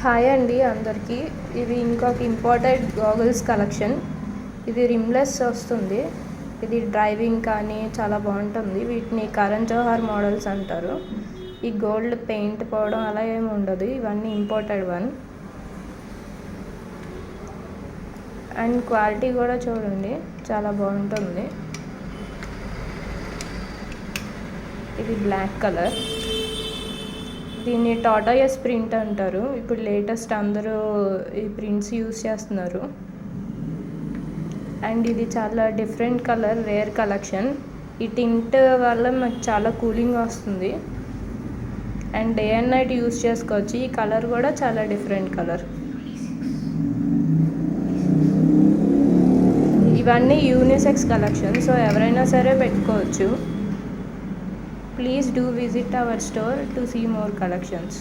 Hi అండి అందరికీ. ఇది ఇంకొక ఇంపార్టెంట్ గాగుల్స్ కలెక్షన్. ఇది రిమ్లెస్ వస్తుంది. ఇది డ్రైవింగ్ కానీ చాలా బాగుంటుంది. వీటిని కరణ్ జోహార్ మోడల్స్ అంటారు. ఈ గోల్డ్ పెయింట్ పోవడం అలా ఏమి ఉండదు. ఇవన్నీ ఇంపోర్టెడ్ వన్. అండ్ క్వాలిటీ కూడా చూడండి, చాలా బాగుంటుంది. ఇది బ్లాక్ కలర్. దీన్ని టాటాయస్ ప్రింట్ అంటారు. ఇప్పుడు లేటెస్ట్ అందరూ ఈ ప్రింట్స్ యూస్ చేస్తున్నారు. అండ్ ఇది చాలా డిఫరెంట్ కలర్, రేర్ కలెక్షన్. ఈ టింట్ వల్ల మనకు చాలా కూలింగ్ వస్తుంది. And day and night use చేసుకోవచ్చు. ఈ కలర్ కూడా చాలా డిఫరెంట్ కలర్. ఇవన్నీ యూనిసెక్స్ కలెక్షన్, సో ఎవరైనా సరే పెట్టుకోవచ్చు. Please do visit our store to see more collections.